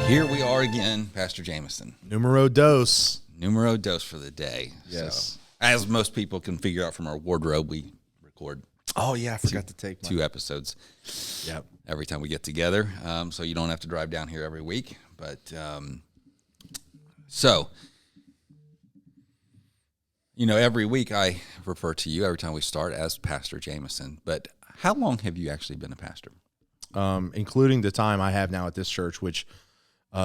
Here we are again, Pastor Jamison. Numero dos. Numero dos for the day. Yes. So, as most people can figure out from our wardrobe, we record Oh, yeah, I forgot to take two episodes every time we get together. So you don't have to drive down here every week. But every week I refer to you every time we start as Pastor Jamison. But how long have you actually been a pastor? Including the time I have now at this church, which,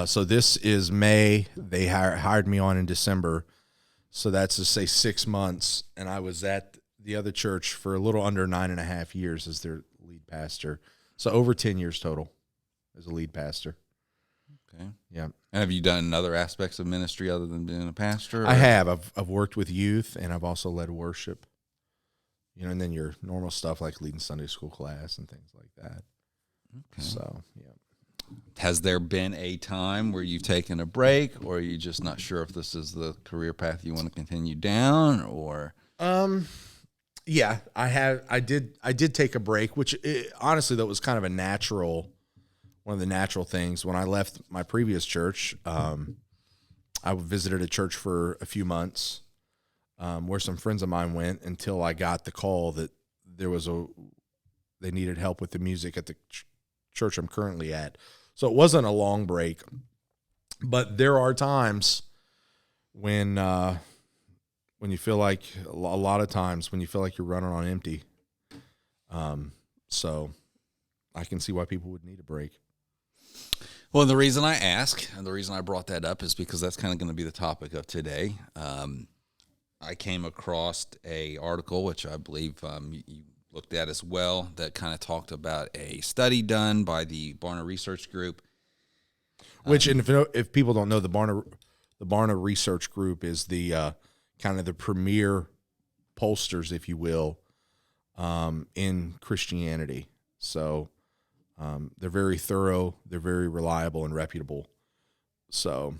so this is May. They hired me on in December. So that's to say 6 months. And I was at the other church for a little under 9.5 years as their lead pastor. So over 10 years total as a lead pastor. Okay. Yeah. And have you done other aspects of ministry other than being a pastor? Or? I have. I've worked with youth, and I've also led worship. And then your normal stuff like leading Sunday school class and things like that. Okay. So, yeah. Has there been a time where you've taken a break, or are you just not sure if this is the career path you want to continue down, or? Yeah, I have. I did take a break, which honestly, that was kind of one of the natural things. When I left my previous church, I visited a church for a few months, where some friends of mine went until I got the call that they needed help with the music at the church I'm currently at. So it wasn't a long break, but there are times when you feel like a lot of times when you feel like you're running on empty. So I can see why people would need a break. Well, the reason I ask, and the reason I brought that up is because that's kind of going to be the topic of today. I came across a article, which I believe you looked at as well, that kind of talked about a study done by the Barna Research Group. Which, and if people don't know, the Barna Research Group is the kind of the premier pollsters, if you will, in Christianity. So they're very thorough, they're very reliable and reputable. So,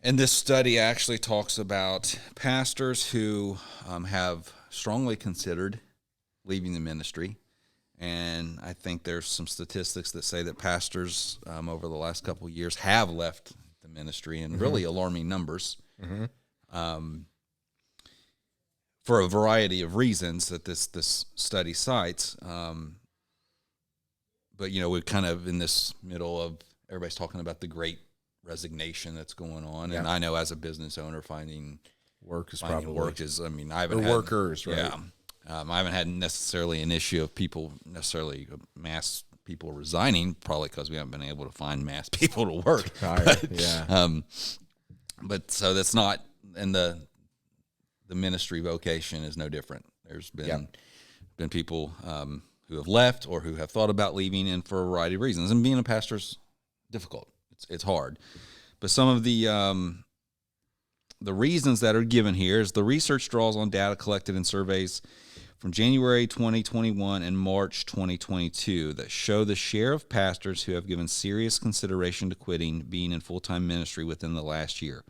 and this study actually talks about pastors who have strongly considered leaving the ministry. And I think there's some statistics that say that pastors over the last couple of years have left the ministry in really alarming numbers, for a variety of reasons that this study cites. But, we're kind of in this middle of everybody's talking about the great resignation that's going on. Yeah. And I know as a business owner, finding work is, I haven't had workers, right? Yeah. I haven't had necessarily an issue of mass people resigning, probably because we haven't been able to find mass people to work. But so that's not, and the ministry vocation is no different. There's been people who have left or who have thought about leaving, and for a variety of reasons. And being a pastor is difficult. It's hard. But some of the reasons that are given here is the research draws on data collected in surveys from January 2021 and March 2022 that show the share of pastors who have given serious consideration to quitting being in full-time ministry within the last year.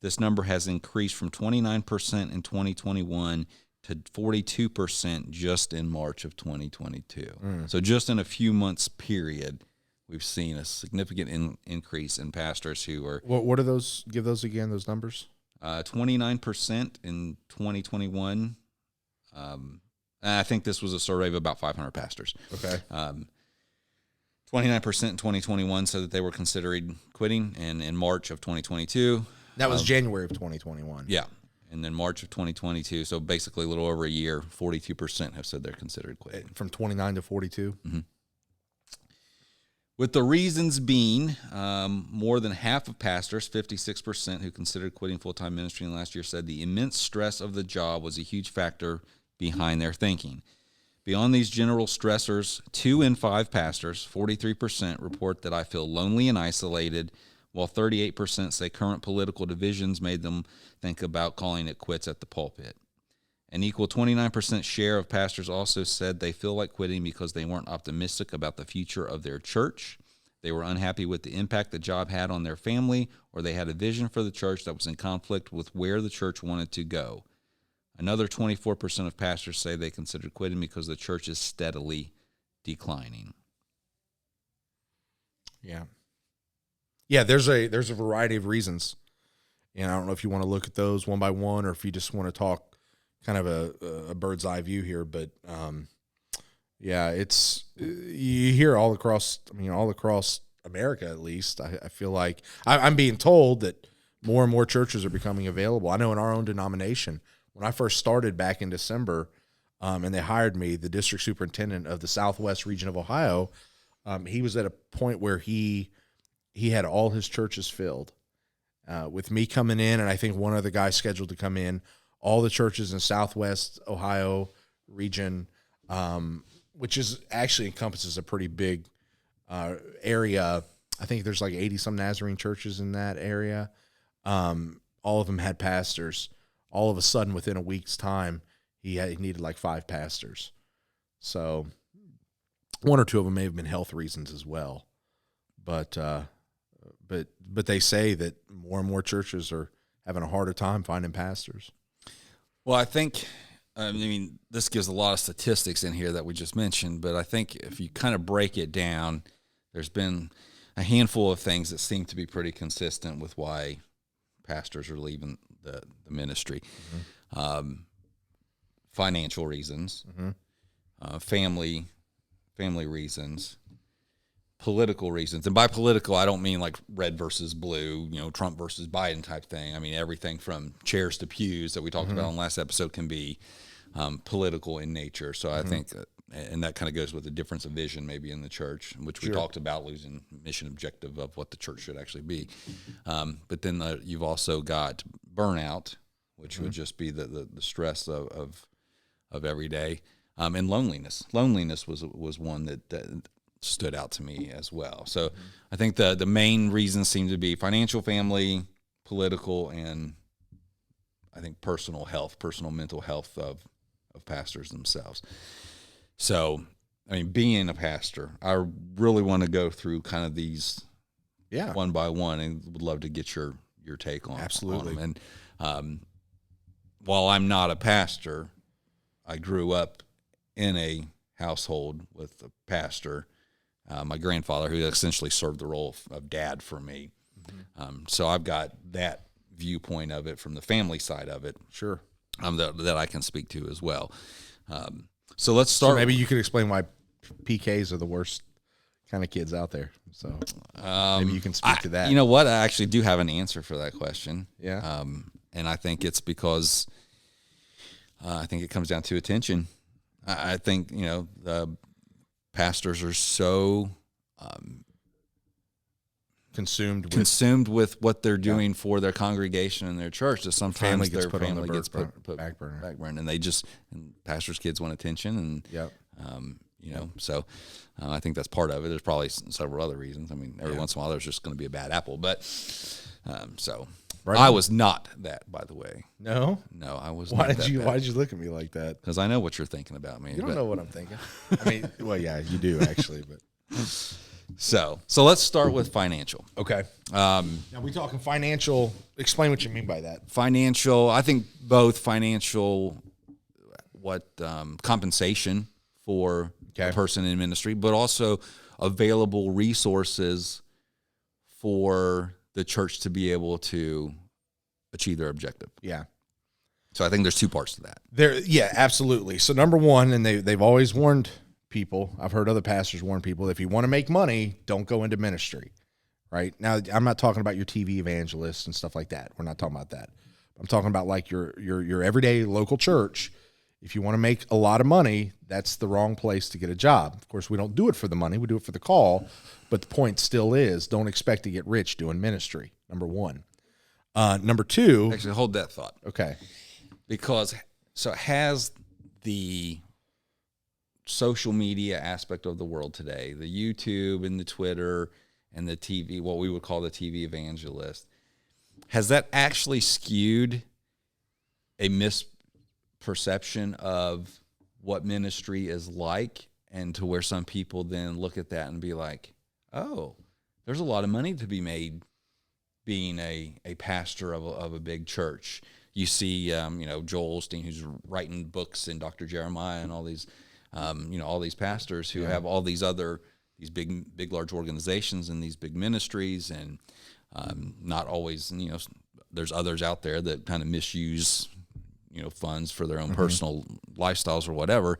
This number has increased from 29% in 2021 to 42% just in March of 2022. So just in a few months period, we've seen a significant increase in pastors who are... What are those? Give those again, those numbers. 29% in 2021. I think this was a survey of about 500 pastors. Okay. 29% in 2021 said that they were considering quitting, and in March of 2022... That was January of 2021. Yeah. And then March of 2022, so basically a little over a year, 42% have said they're considered quitting. From 29 to 42? Mm-hmm. With the reasons being, more than half of pastors, 56%, who considered quitting full-time ministry in the last year, said the immense stress of the job was a huge factor behind their thinking. Beyond these general stressors, 2 in 5 pastors, 43%, report that I feel lonely and isolated, while 38% say current political divisions made them think about calling it quits at the pulpit. An equal 29% share of pastors also said they feel like quitting because they weren't optimistic about the future of their church. They were unhappy with the impact the job had on their family, or they had a vision for the church that was in conflict with where the church wanted to go. Another 24% of pastors say they considered quitting because the church is steadily declining. Yeah, there's a variety of reasons. And I don't know if you want to look at those one by one or if you just want to talk kind of a bird's eye view here. But, it's you hear all across America, at least. I feel like I'm being told that more and more churches are becoming available. I know in our own denomination, when I first started back in December, and they hired me, the district superintendent of the Southwest region of Ohio, he was at a point where he had all his churches filled. With me coming in, and I think one other guy scheduled to come in, all the churches in Southwest Ohio region, which is actually encompasses a pretty big area. I think there's like 80-some Nazarene churches in that area. All of them had pastors. All of a sudden, within a week's time, he needed like 5 pastors. So one or two of them may have been health reasons as well. But they say that more and more churches are having a harder time finding pastors. Well, I think, this gives a lot of statistics in here that we just mentioned, but I think if you kind of break it down, there's been a handful of things that seem to be pretty consistent with why pastors are leaving the ministry. Mm-hmm. Financial reasons, mm-hmm. Family reasons, political reasons. And by political, I don't mean like red versus blue, Trump versus Biden type thing. I mean, everything from chairs to pews that we talked mm-hmm. about in the last episode can be political in nature. So I think, and that kind of goes with the difference of vision maybe in the church, which we talked about, losing mission objective of what the church should actually be. But then you've also got burnout, which mm-hmm. would just be the stress of every day. And loneliness. Loneliness was one that stood out to me as well. So mm-hmm. I think the main reasons seem to be financial, family, political, and I think personal mental health of pastors themselves. So, being a pastor, I really want to go through kind of these one by one, and would love to get your take on Absolutely. On them. And while I'm not a pastor, I grew up in a household with a pastor, my grandfather, who essentially served the role of dad for me. Mm-hmm. So I've got that viewpoint of it from the family side of it. Sure. That I can speak to as well. So let's start. So maybe you could explain why PKs are the worst kind of kids out there. So maybe you can speak to that. You know what? I actually do have an answer for that question. Yeah. And I think it's because I think it comes down to attention. I think, the pastors are so consumed with what they're doing for their congregation and their church that sometimes their family gets put back burner. And pastors' kids want attention. And, so I think that's part of it. There's probably several other reasons. Every once in a while there's just going to be a bad apple. But right. I was not that, by the way. No, I was. Why did you look at me like that? Because I know what you're thinking about me. You don't know what I'm thinking. Well, yeah, you do actually, but. So let's start with financial. Okay. Now we talking financial. Explain what you mean by that. Financial. I think both financial, compensation for a person in ministry, but also available resources for the church to be able to achieve their objective. Yeah. So I think there's two parts to that. Absolutely. So number one, and they've always warned people, I've heard other pastors warn people, if you want to make money, don't go into ministry, right? Now, I'm not talking about your TV evangelists and stuff like that. We're not talking about that. I'm talking about like your everyday local church. If you want to make a lot of money, that's the wrong place to get a job. Of course, we don't do it for the money. We do it for the call. But the point still is, don't expect to get rich doing ministry, number one. Number two. Actually, hold that thought. Okay. Because, has the social media aspect of the world today, the YouTube and the Twitter and the TV, what we would call the TV evangelist, has that actually skewed a misperception of what ministry is like, and to where some people then look at that and be like, oh, there's a lot of money to be made being a pastor of a big church. You see, Joel Osteen, who's writing books, and Dr. Jeremiah, and all these, all these pastors who have all these other these big, large organizations and these big ministries, and not always, there's others out there that kind of misuse, funds for their own personal lifestyles or whatever.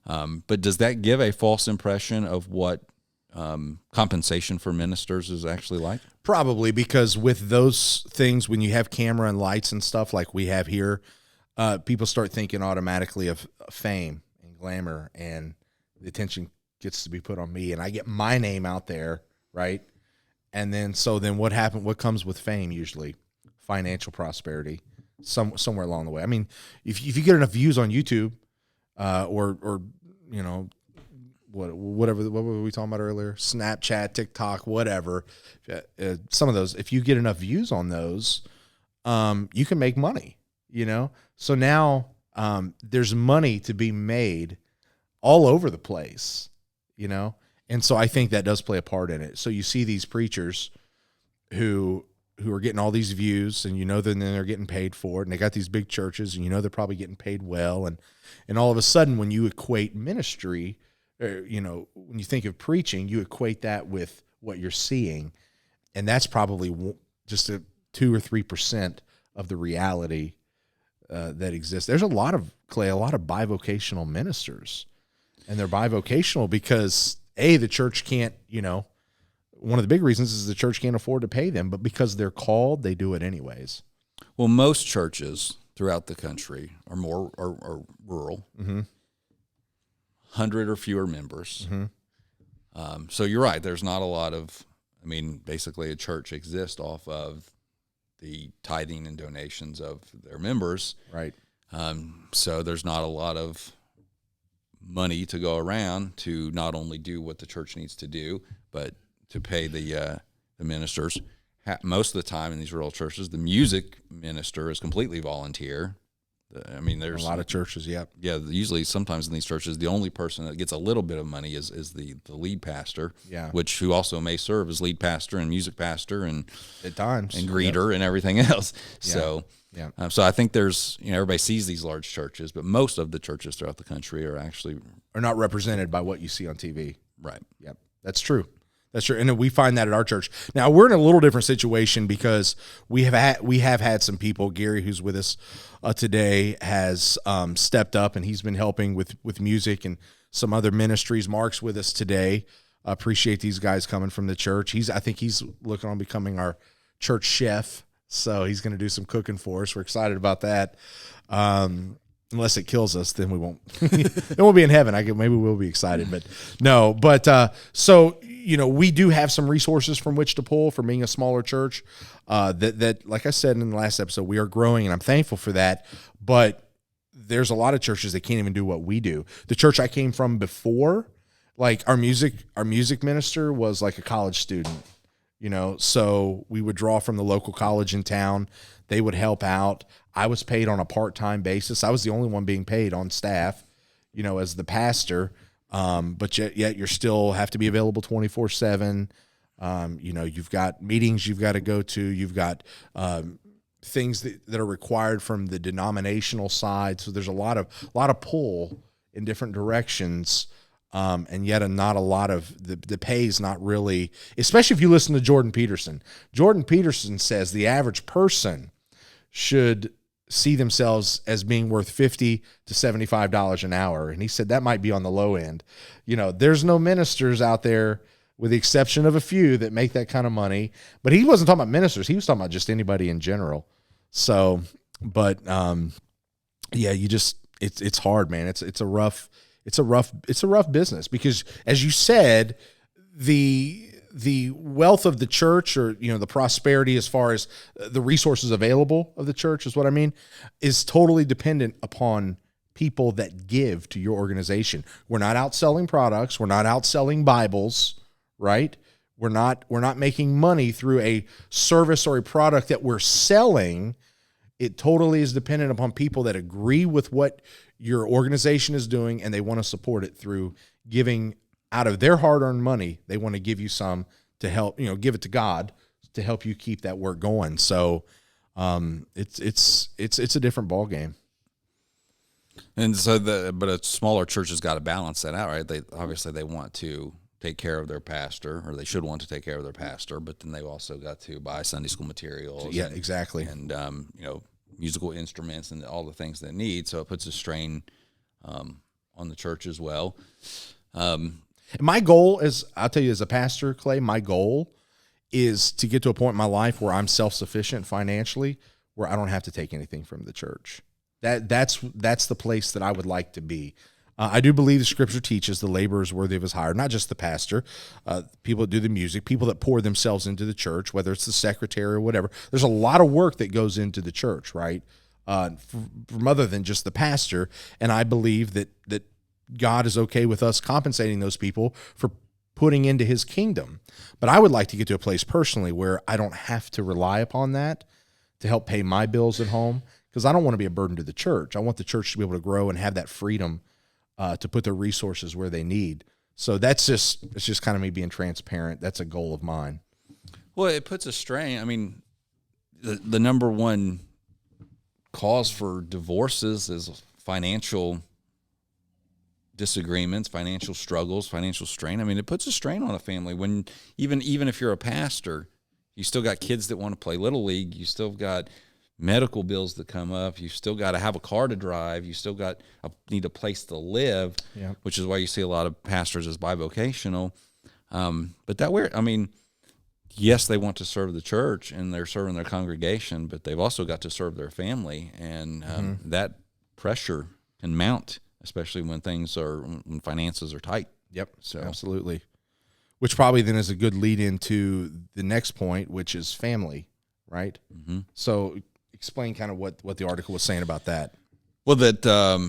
But does that give a false impression of what compensation for ministers is actually like? Probably, because with those things, when you have camera and lights and stuff like we have here, people start thinking automatically of fame and glamour, and the attention gets to be put on me, and I get my name out there, right? And then what happened? What comes with fame? Usually financial prosperity, somewhere along the way. I mean, if you get enough views on YouTube, or what were we talking about earlier? Snapchat, TikTok, whatever. Some of those, if you get enough views on those, you can make money, So now there's money to be made all over the place, And so I think that does play a part in it. So you see these preachers who are getting all these views, and then they're getting paid for it, and they got these big churches, and they're probably getting paid well, and all of a sudden when you equate ministry, when you think of preaching, you equate that with what you're seeing, and that's probably just 2 or 3% of the reality that exists. There's a lot of bivocational ministers, and they're bivocational because the church can't, one of the big reasons is the church can't afford to pay them, but because they're called, they do it anyways. Well, most churches throughout the country are rural, 100 or fewer members. So you're right. There's not a lot of, basically a church exists off of the tithing and donations of their members. Right. So there's not a lot of money to go around to not only do what the church needs to do, but to pay the ministers. Most of the time in these rural churches, the music minister is completely volunteer. There's a lot of churches, yeah. Usually, sometimes in these churches, the only person that gets a little bit of money is the lead pastor, who also may serve as lead pastor and music pastor and at times and greeter and everything else. Yeah. So I think there's everybody sees these large churches, but most of the churches throughout the country are not represented by what you see on TV. Right. Yep, that's true. That's true, and we find that at our church. Now we're in a little different situation because we have had some people. Gary, who's with us today, has stepped up, and he's been helping with music and some other ministries. Mark's with us today. Appreciate these guys coming from the church. I think he's looking on becoming our church chef, so he's going to do some cooking for us. We're excited about that. Unless it kills us, then we won't. Then we'll be in heaven. Maybe we'll be excited, but no. But so we do have some resources from which to pull from being a smaller church. That like I said in the last episode, we are growing, and I'm thankful for that. But there's a lot of churches that can't even do what we do. The church I came from before, like our music minister was like a college student. So we would draw from the local college in town. They would help out. I was paid on a part-time basis. I was the only one being paid on staff, as the pastor. But yet you still have to be available 24/7. You've got meetings you've got to go to. You've got things that are required from the denominational side. So there's a lot of pull in different directions. And yet not a lot of the pay is not really, especially if you listen to Jordan Peterson. Jordan Peterson says the average person should see themselves as being worth $50 to $75 an hour. And he said that might be on the low end. There's no ministers out there, with the exception of a few, that make that kind of money. But he wasn't talking about ministers. He was talking about just anybody in general. So, but it's hard, man. It's a rough business because, as you said, the wealth of the church, or the prosperity as far as the resources available of the church is what I mean, is totally dependent upon people that give to your organization. We're not out selling products. We're not out selling Bibles, right? We're not making money through a service or a product that we're selling. It totally is dependent upon people that agree with what your organization is doing, and they want to support it through giving out of their hard-earned money. They want to give you some to help, give it to God to help you keep that work going. So it's a different ball game. And so but a smaller church has got to balance that out, right? They want to take care of their pastor, or they should want to take care of their pastor, but then they've also got to buy Sunday school materials. Yeah, exactly. And, musical instruments and all the things they need. So it puts a strain on the church as well. My goal is, I'll tell you, as a pastor, Clay, my goal is to get to a point in my life where I'm self-sufficient financially, where I don't have to take anything from the church. That's the place that I would like to be. I do believe the Scripture teaches the laborer is worthy of his hire, not just the pastor, people that do the music, people that pour themselves into the church, whether it's the secretary or whatever. There's a lot of work that goes into the church, right, from other than just the pastor, and I believe that God is okay with us compensating those people for putting into his kingdom. But I would like to get to a place personally where I don't have to rely upon that to help pay my bills at home, because I don't want to be a burden to the church. I want the church to be able to grow and have that freedom to put their resources where they need. So it's just kind of me being transparent. That's a goal of mine. Well, it puts a strain. I mean, the number one cause for divorces is financial disagreements, financial struggles, financial strain. I mean, it puts a strain on a family when even if you're a pastor, you still got kids that want to play Little League. You still got medical bills that come up. You still got to have a car to drive. You still need a place to live, which is why you see a lot of pastors as bivocational. But yes, they want to serve the church and they're serving their congregation, but they've also got to serve their family, and that pressure can mount, especially when when finances are tight. Yep. So absolutely. Which probably then is a good lead into the next point, which is family, right? Mm-hmm. So explain kind of what the article was saying about that. Well, that a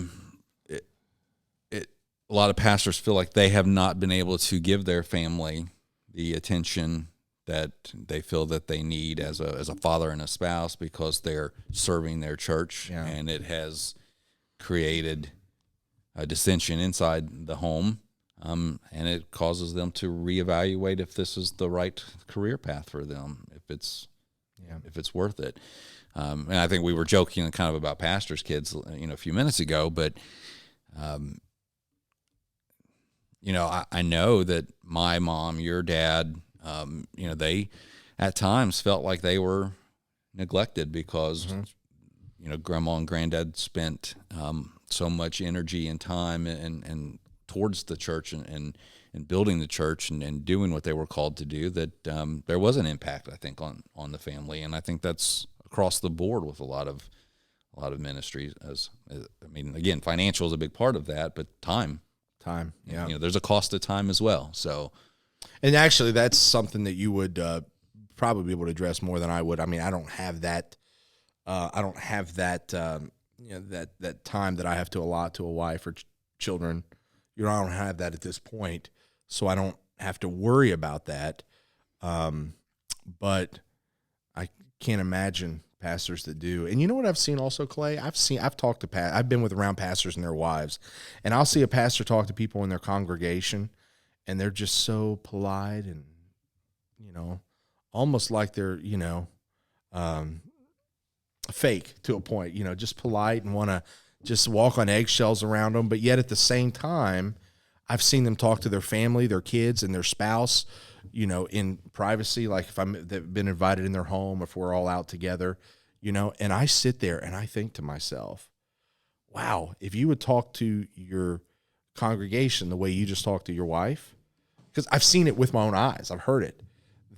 lot of pastors feel like they have not been able to give their family the attention that they feel that they need as a father and a spouse, because they're serving their church, and it has created a dissension inside the home, and it causes them to reevaluate if this is the right career path for them, if it's worth it. And I think we were joking kind of about pastors' kids, a few minutes ago, but I know that my mom, your dad, they at times felt like they were neglected because, grandma and granddad spent so much energy and time and towards the church and building the church and doing what they were called to do, that there was an impact, I think, on the family. And I think that's across the board with a lot of ministries. Again, financial is a big part of that, but time, yeah. There's a cost of time as well. So, and actually, that's something that you would probably be able to address more than I would. I mean, I don't have that. That time that I have to allot to a wife or children. I don't have that at this point, so I don't have to worry about that. But I can't imagine pastors that do. And you know what I've seen also, Clay? I've talked to I've been around pastors and their wives, and I'll see a pastor talk to people in their congregation, and they're just so polite and, almost like they're, fake to a point, just polite and want to just walk on eggshells around them. But yet at the same time, I've seen them talk to their family, their kids, and their spouse, in privacy, like if they've been invited in their home, if we're all out together, and I sit there and I think to myself, wow, if you would talk to your congregation the way you just talked to your wife, because I've seen it with my own eyes, I've heard it,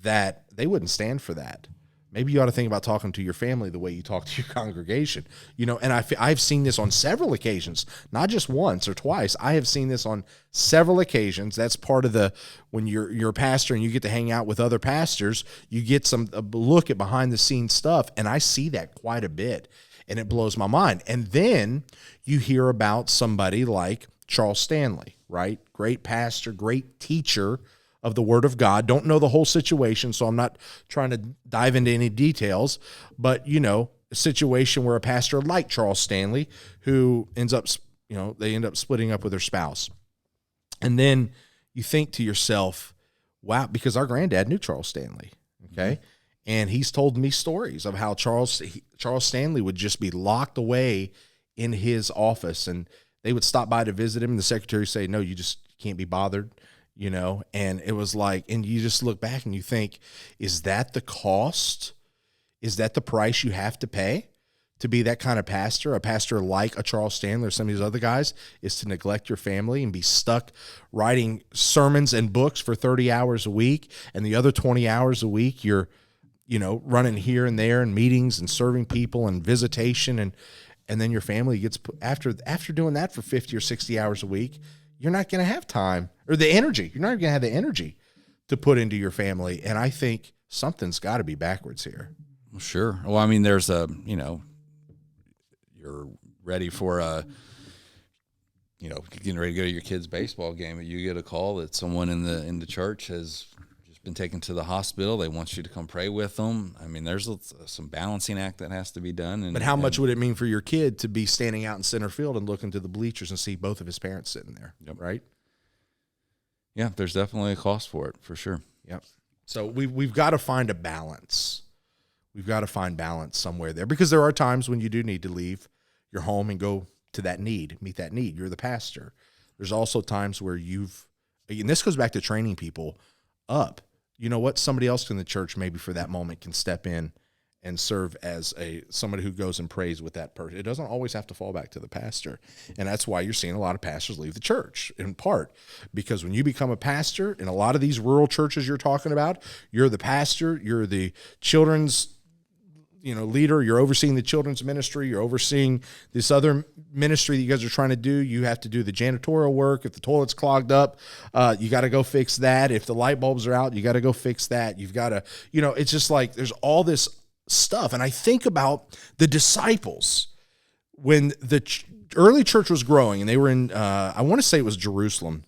that they wouldn't stand for that. Maybe you ought to think about talking to your family the way you talk to your congregation, and I've seen this on several occasions, not just once or twice. I have seen this on several occasions. That's part of when you're a pastor and you get to hang out with other pastors, you get a look at behind the scenes stuff. And I see that quite a bit, and it blows my mind. And then you hear about somebody like Charles Stanley, right? Great pastor, great teacher of the Word of God. Don't know the whole situation, so I'm not trying to dive into any details, but, a situation where a pastor like Charles Stanley, who ends up, they end up splitting up with their spouse. And then you think to yourself, wow, because our granddad knew Charles Stanley, okay? Mm-hmm. And he's told me stories of how Charles Stanley would just be locked away in his office, and they would stop by to visit him, and the secretary would say, no, you just can't be bothered. and it was like, and you just look back and you think, is that the cost? Is that the price you have to pay to be that kind of pastor? A pastor like a Charles Stanley or some of these other guys is to neglect your family and be stuck writing sermons and books for 30 hours a week. And the other 20 hours a week, you're, running here and there and meetings and serving people and visitation. And then your family gets put, after doing that for 50 or 60 hours a week, you're not going to have time or the energy. You're not going to have the energy to put into your family. And I think something's got to be backwards here. Well, sure. Well, I mean, there's you're ready for getting ready to go to your kid's baseball game, and you get a call that someone in the church has just been taken to the hospital. They want you to come pray with them. I mean, there's some balancing act that has to be done. But how much would it mean for your kid to be standing out in center field and looking to the bleachers and see both of his parents sitting there? Yep. Right? Yeah, there's definitely a cost for it, for sure. Yep. So we've got to find a balance. We've got to find balance somewhere there, because there are times when you do need to leave your home and go to that need, meet that need. You're the pastor. There's also times where and this goes back to training people up. You know what? Somebody else in the church maybe for that moment can step in and serve as somebody who goes and prays with that person. It doesn't always have to fall back to the pastor. And that's why you're seeing a lot of pastors leave the church, in part because when you become a pastor in a lot of these rural churches you're talking about, you're the pastor, you're the children's leader, you're overseeing the children's ministry, you're overseeing this other ministry that you guys are trying to do. You have to do the janitorial work. If the toilet's clogged up, you got to go fix that. If the light bulbs are out, you got to go fix that. You've got to, it's just like there's all this stuff. And I think about the disciples when the early church was growing, and they were in, I want to say it was Jerusalem.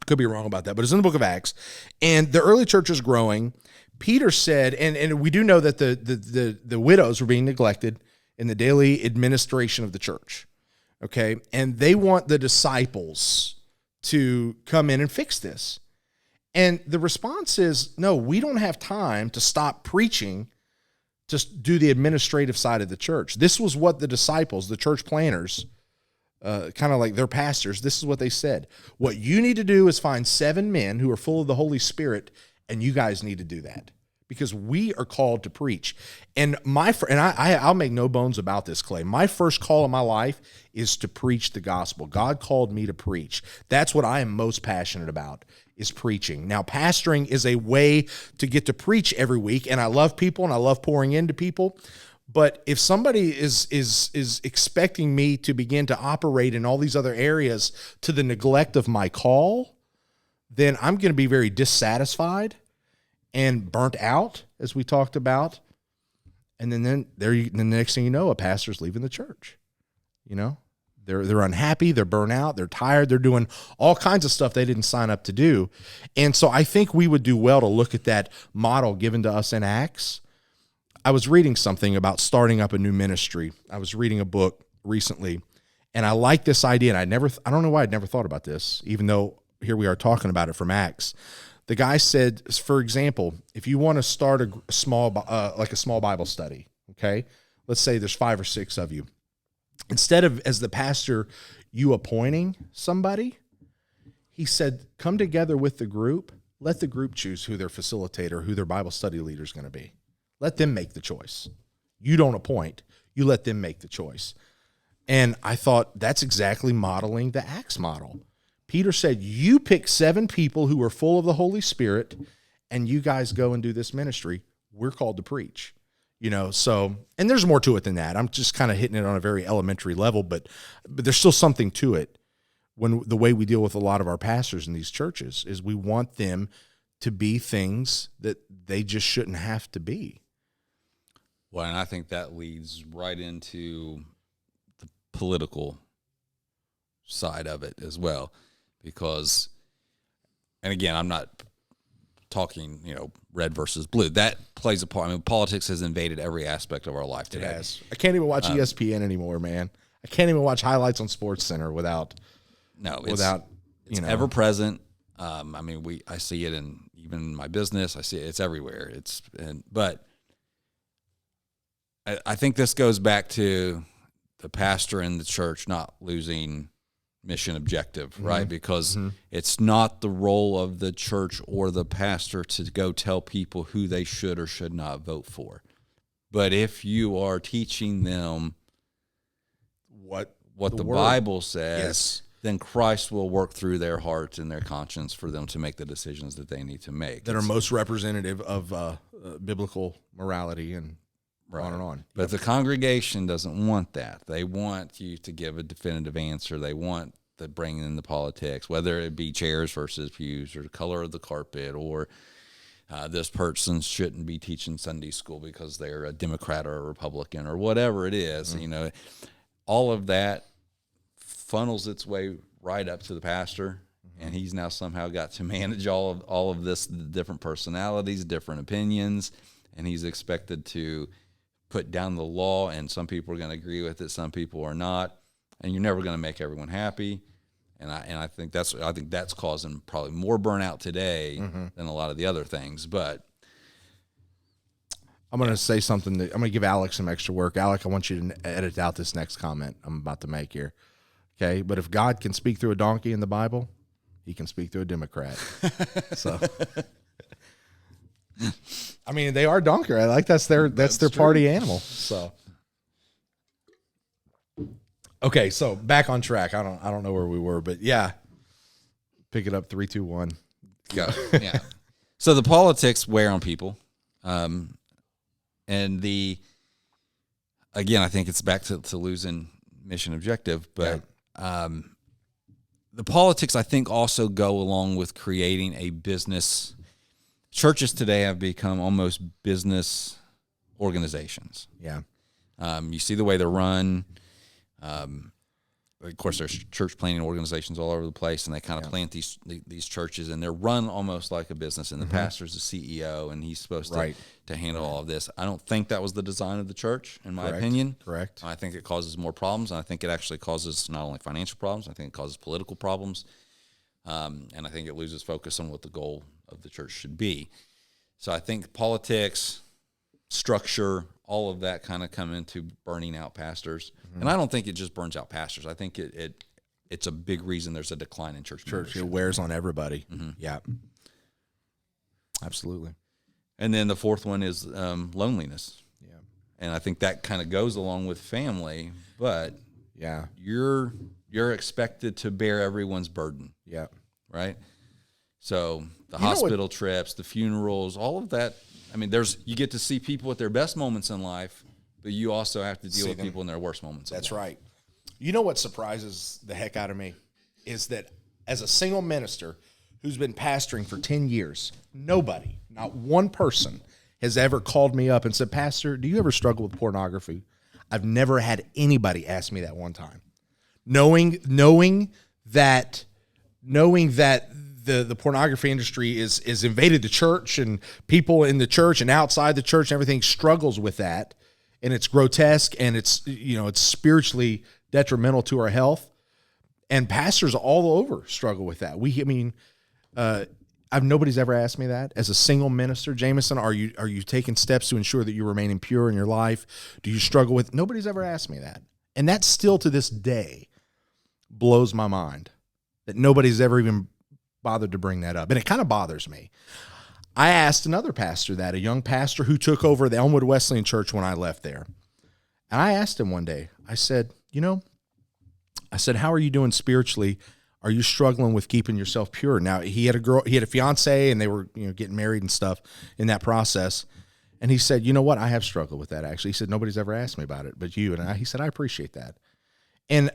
Could be wrong about that, but it's in the book of Acts. And the early church is growing. Peter said, and we do know that the widows were being neglected in the daily administration of the church, okay? And they want the disciples to come in and fix this. And the response is, no, we don't have time to stop preaching to do the administrative side of the church. This was what the disciples, the church planners, kind of like their pastors, this is what they said. What you need to do is find 7 men who are full of the Holy Spirit, and you guys need to do that because we are called to preach. And I'll make no bones about this, Clay. My first call in my life is to preach the gospel. God called me to preach. That's what I am most passionate about, is preaching. Now, pastoring is a way to get to preach every week, and I love people and I love pouring into people. But if somebody is expecting me to begin to operate in all these other areas to the neglect of my call, then I'm going to be very dissatisfied and burnt out, as we talked about. And then the next thing you know, a pastor's leaving the church. They're unhappy, they're burnt out, they're tired, they're doing all kinds of stuff they didn't sign up to do. And so I think we would do well to look at that model given to us in Acts. I was reading something about starting up a new ministry. I was reading a book recently, and I like this idea, and I don't know why I'd never thought about this, even though here we are talking about it from Acts. The guy said, for example, if you want to start a small Bible study, okay, let's say there's 5 or 6 of you. Instead of, as the pastor, you appointing somebody, he said, come together with the group, let the group choose who their facilitator, who their Bible study leader is going to be. Let them make the choice. You don't appoint. You let them make the choice. And I thought that's exactly modeling the Acts model. Peter said, you pick 7 people who are full of the Holy Spirit, and you guys go and do this ministry. We're called to preach. So, and there's more to it than that. I'm just kind of hitting it on a very elementary level, but there's still something to it. When the way we deal with a lot of our pastors in these churches is we want them to be things that they just shouldn't have to be. Well, and I think that leads right into the political side of it as well, because, and again, I'm not talking, red versus blue. That plays a part. I mean, politics has invaded every aspect of our life today. It has. I can't even watch ESPN anymore, man. I can't even watch highlights on SportsCenter without it's ever present. I see it even in my business. I see it's everywhere. But I think this goes back to the pastor and the church not losing mission objective, right? Because it's not the role of the church or the pastor to go tell people who they should or should not vote for. But if you are teaching them what the Bible says, then Christ will work through their hearts and their conscience for them to make the decisions that they need to make. That are most representative of biblical morality and on and on. But the congregation doesn't want that. They want you to give a definitive answer. They want to bring in the politics, whether it be chairs versus pews or the color of the carpet or this person shouldn't be teaching Sunday school because they're a Democrat or a Republican or whatever it is. You know, all of that funnels its way right up to the pastor, and he's now somehow got to manage all of this, the different personalities, different opinions, and he's expected to put down the law, and some people are going to agree with it, some people are not, and you're never going to make everyone happy. And I think that's causing probably more burnout today than a lot of the other things. But I'm going to say something that I'm going to give Alex some extra work. Alec, I want you to edit out this next comment I'm about to make here. Okay, but if God can speak through a donkey in the Bible, he can speak through a Democrat. So I mean, they are donkey. I like that's their party animal. So okay, so back on track. I don't know where we were, but yeah, pick it up. 3, 2, 1, go. Yeah. So the politics wear on people, and again, I think it's back to losing mission objective, but the politics I think also go along with creating a business. Churches today have become almost business organizations. Yeah. You see the way they're run. Of course, there's church planting organizations all over the place, and they kind of plant these churches, and they're run almost like a business, and the pastor's the CEO, and he's supposed to handle all of this. I don't think that was the design of the church, in my opinion. Correct. I think it causes more problems, and I think it actually causes not only financial problems, I think it causes political problems, and I think it loses focus on what the goal of the church should be. So I think politics, structure, all of that kind of come into burning out pastors. And I don't think it just burns out pastors. I think it's a big reason there's a decline in church membership. It wears on everybody. Yeah. Absolutely. And then the fourth one is loneliness. Yeah. And I think that kind of goes along with family, but you're expected to bear everyone's burden. Yeah. Right? So the hospital trips, the funerals, all of that. I mean, you get to see people at their best moments in life, but you also have to deal with people in their worst moments. That's right. You know what surprises the heck out of me is that as a single minister who's been pastoring for 10 years, nobody, not one person, has ever called me up and said, "Pastor, do you ever struggle with pornography?" I've never had anybody ask me that one time. Knowing that the pornography industry is invaded the church, and people in the church and outside the church and everything struggles with that, and it's grotesque, and it's spiritually detrimental to our health, and pastors all over struggle with that. Nobody's ever asked me that. As a single minister, Jamison, are you taking steps to ensure that you're remaining pure in your life? Do you struggle with? Nobody's ever asked me that, and that still to this day blows my mind that nobody's ever even bothered to bring that up. And it kind of bothers me. I asked another pastor that, a young pastor who took over the Elmwood Wesleyan Church when I left there. And I asked him one day, I said, how are you doing spiritually? Are you struggling with keeping yourself pure? Now, he had a fiance, and they were, getting married and stuff in that process. And he said, "You know what? I have struggled with that, actually." He said, "Nobody's ever asked me about it but you." And he said, "I appreciate that." And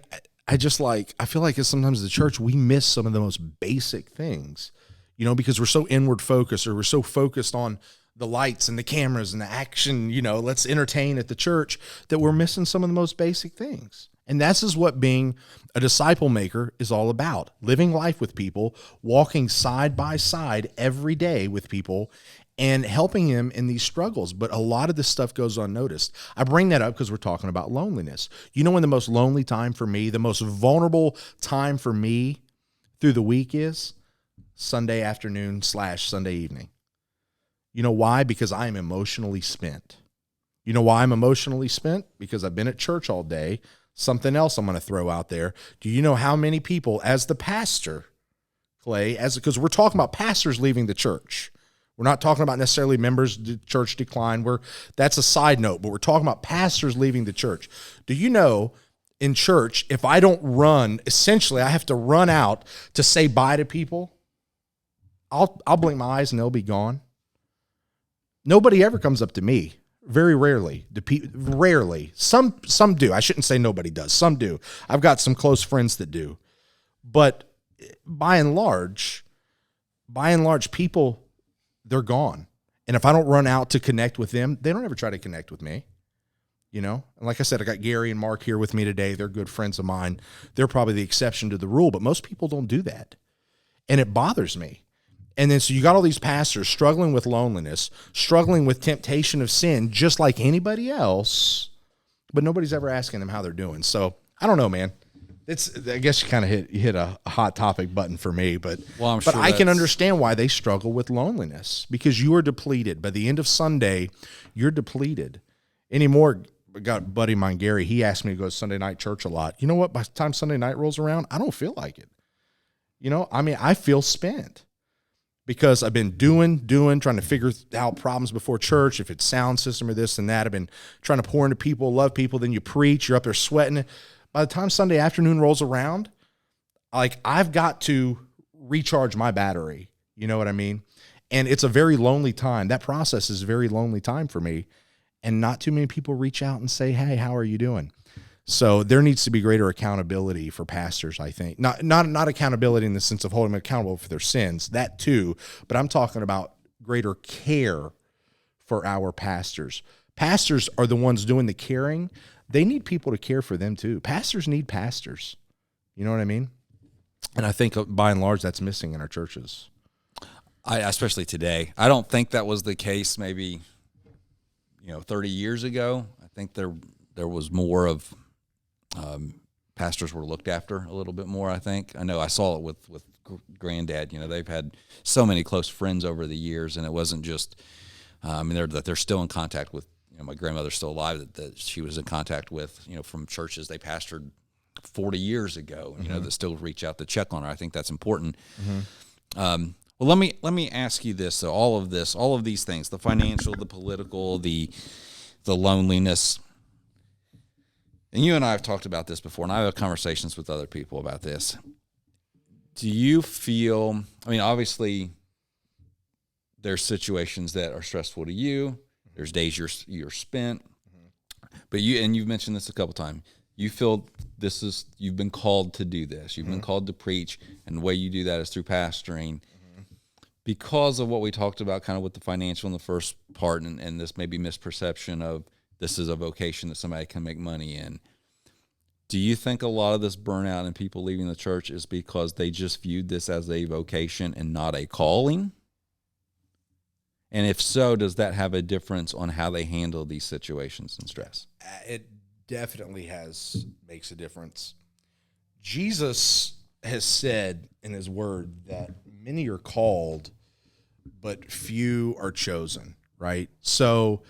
I feel like sometimes the church, we miss some of the most basic things, because we're so inward focused, or we're so focused on the lights and the cameras and the action, let's entertain at the church, that we're missing some of the most basic things. And that's just what being a disciple maker is all about. Living life with people, walking side by side every day with people, and helping him in these struggles. But a lot of this stuff goes unnoticed. I bring that up because we're talking about loneliness. When the most lonely time for me, the most vulnerable time for me through the week is? Sunday afternoon / Sunday evening. You know why? Because I am emotionally spent. You know why I'm emotionally spent? Because I've been at church all day. Something else I'm going to throw out there. Do you know how many people, as the pastor, Clay, because we're talking about pastors leaving the church. We're not talking about necessarily members' church decline. That's a side note, but we're talking about pastors leaving the church. Do you know in church, if I don't run, essentially I have to run out to say bye to people? I'll blink my eyes and they'll be gone. Nobody ever comes up to me. Very rarely. Rarely. Some do. I shouldn't say nobody does. Some do. I've got some close friends that do. But by and large, people, they're gone. And if I don't run out to connect with them, they don't ever try to connect with me. You know? And like I said, I got Gary and Mark here with me today. They're good friends of mine. They're probably the exception to the rule, but most people don't do that. And it bothers me. And then so you got all these pastors struggling with loneliness, struggling with temptation of sin, just like anybody else, but nobody's ever asking them how they're doing. So I don't know, man. I guess you kind of hit a hot topic button for me, but I can understand why they struggle with loneliness, because you are depleted. By the end of Sunday, you're depleted. Anymore, I got a buddy of mine, Gary, he asked me to go to Sunday night church a lot. You know what? By the time Sunday night rolls around, I don't feel like it. You know, I mean, I feel spent. Because I've been doing, trying to figure out problems before church, if it's sound system or this and that. I've been trying to pour into people, love people. Then you preach, you're up there sweating. By the time Sunday afternoon rolls around, like I've got to recharge my battery. You know what I mean? And it's a very lonely time. That process is a very lonely time for me. And not too many people reach out and say, hey, how are you doing? So there needs to be greater accountability for pastors, I think. Not accountability in the sense of holding them accountable for their sins, that too, but I'm talking about greater care for our pastors. Pastors are the ones doing the caring. They need people to care for them too. Pastors need pastors. You know what I mean? And I think by and large that's missing in our churches. Especially today. I don't think that was the case maybe 30 years ago. I think there was more of pastors were looked after a little bit more, I think. I know I saw it with Granddad. They've had so many close friends over the years, and it wasn't just they're still in contact with. My grandmother's still alive that she was in contact with, from churches they pastored 40 years ago, that still reach out to check on her. I think that's important. Mm-hmm. Well, let me ask you this. So all of these things, the financial, the political, the loneliness. And you and I have talked about this before, and I have conversations with other people about this. Do you feel, obviously there's situations that are stressful to you. There's days you're spent. But you've mentioned this a couple times. You feel you've been called to do this. You've been called to preach, and the way you do that is through pastoring. Because of what we talked about kind of with the financial in the first part, and this maybe misperception of this is a vocation that somebody can make money in. Do you think a lot of this burnout and people leaving the church is because they just viewed this as a vocation and not a calling? And if so, does that have a difference on how they handle these situations and stress? It definitely makes a difference. Jesus has said in his word that many are called, but few are chosen, right? So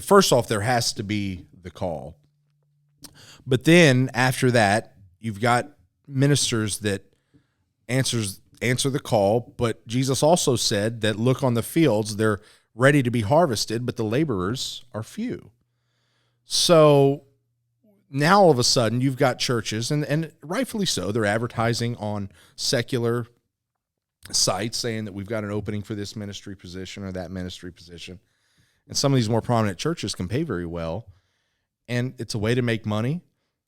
first off, there has to be the call. But then after that, you've got ministers that answer the call, but Jesus also said that look on the fields, they're ready to be harvested, but the laborers are few. So now all of a sudden you've got churches, and rightfully so, they're advertising on secular sites saying that we've got an opening for this ministry position or that ministry position. And some of these more prominent churches can pay very well. And it's a way to make money.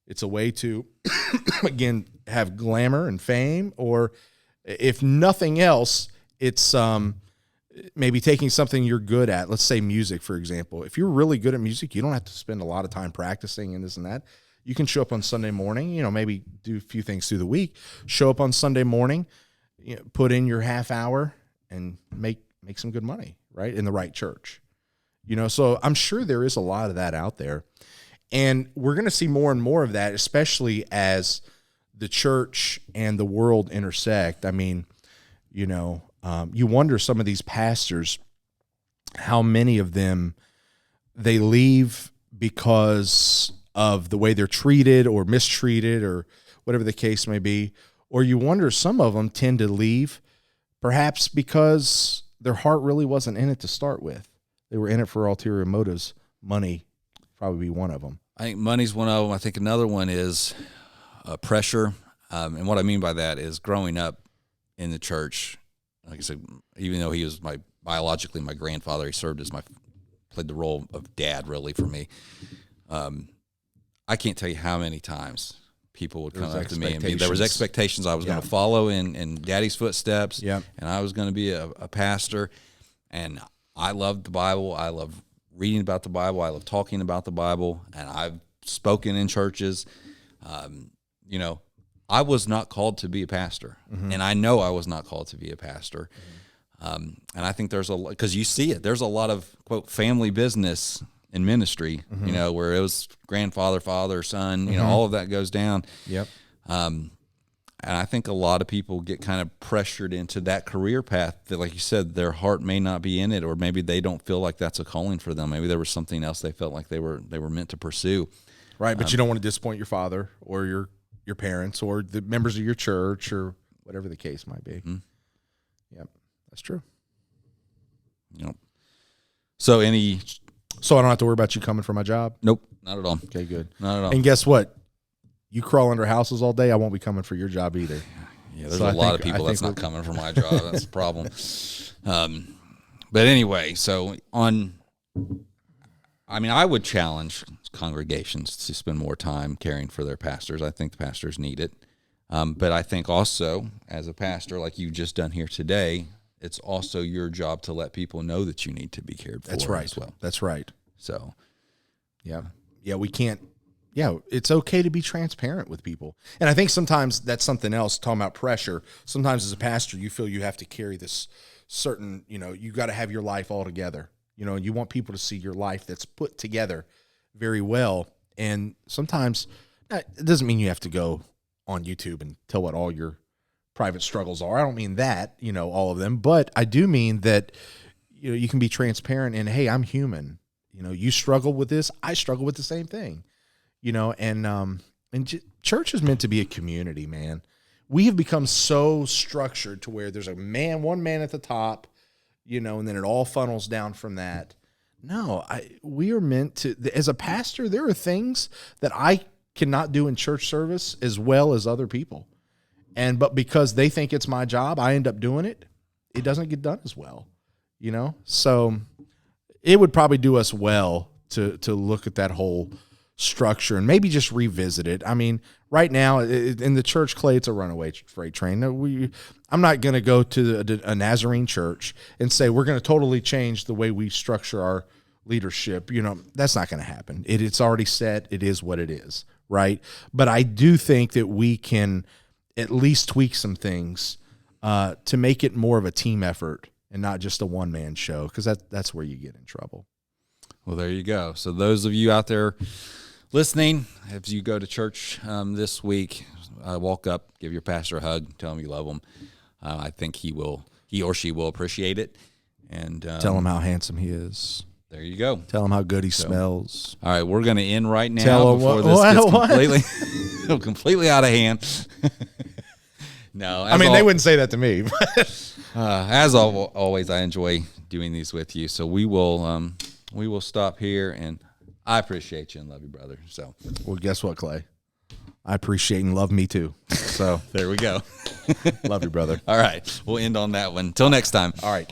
It's a way to, again, have glamour and fame, or if nothing else, it's maybe taking something you're good at. Let's say music, for example. If you're really good at music, you don't have to spend a lot of time practicing and this and that. You can show up on Sunday morning, maybe do a few things through the week, show up on Sunday morning, put in your half hour and make some good money, right? In the right church. So I'm sure there is a lot of that out there. And we're going to see more and more of that, especially as the church and the world intersect. You wonder some of these pastors, how many of them they leave because of the way they're treated or mistreated or whatever the case may be. Or you wonder, some of them tend to leave perhaps because their heart really wasn't in it to start with. They were in it for ulterior motives. Money probably be one of them. I think money's one of them. I think another one is pressure. And what I mean by that is growing up in the church, like I said, even though he was biologically my grandfather, he played the role of dad really for me. I can't tell you how many times people would come up to me. I mean, there was expectations I was going to follow in Daddy's footsteps, and I was going to be a pastor. And I loved the Bible. I love reading about the Bible. I love talking about the Bible, and I've spoken in churches. I was not called to be a pastor, and I know I was not called to be a pastor. And I think because you see it, there's a lot of, quote, family business in ministry, where it was grandfather, father, son, all of that goes down. Yep. And I think a lot of people get kind of pressured into that career path that, like you said, their heart may not be in it, or maybe they don't feel like that's a calling for them. Maybe there was something else they felt like they were meant to pursue. Right, but you don't want to disappoint your father or your parents or the members of your church or whatever the case might be. Mm-hmm. Yep, that's true. Yep. So I don't have to worry about you coming for my job? Nope, not at all. Okay, good. Not at all. And guess what? You crawl under houses all day, I won't be coming for your job either. Yeah, there's a lot of people that's not coming for my job. That's the problem. But anyway, I would challenge congregations to spend more time caring for their pastors. I think the pastors need it. But I think also, as a pastor, like you've just done here today, it's also your job to let people know that you need to be cared for. That's right. As well. That's right. So, yeah, we can't. Yeah, it's okay to be transparent with people. And I think sometimes that's something else, talking about pressure. Sometimes as a pastor, you feel you have to carry this certain, you got to have your life all together. And you want people to see your life that's put together very well. And sometimes it doesn't mean you have to go on YouTube and tell what all your private struggles are. I don't mean that, all of them, but I do mean that, you can be transparent and, hey, I'm human. You struggle with this. I struggle with the same thing, and church is meant to be a community, man. We have become so structured to where there's one man at the top, and then it all funnels down from that. No, we are meant to, as a pastor, there are things that I cannot do in church service as well as other people. But because they think it's my job, I end up doing it. It doesn't get done as well, So it would probably do us well to look at that whole structure and maybe just revisit it. I mean, right now in the church, Clay, it's a runaway freight train. I'm not going to go to a Nazarene church and say we're going to totally change the way we structure our leadership. That's not going to happen. It's already set. It is what it is, right? But I do think that we can at least tweak some things to make it more of a team effort and not just a one-man show, because that's where you get in trouble. Well, there you go. So those of you out there listening, if you go to church this week, walk up, give your pastor a hug, tell him you love him. I think he or she will appreciate it. And tell him how handsome he is. There you go. Tell him how good he smells. All right, we're going to end right now before this gets completely out of hand. No, they wouldn't say that to me. As always, I enjoy doing these with you. So we will stop here, and I appreciate you and love you, brother. So, well, guess what, Clay? I appreciate and love me too. So there we go. Love you, brother. All right, we'll end on that one. Till next time. All right.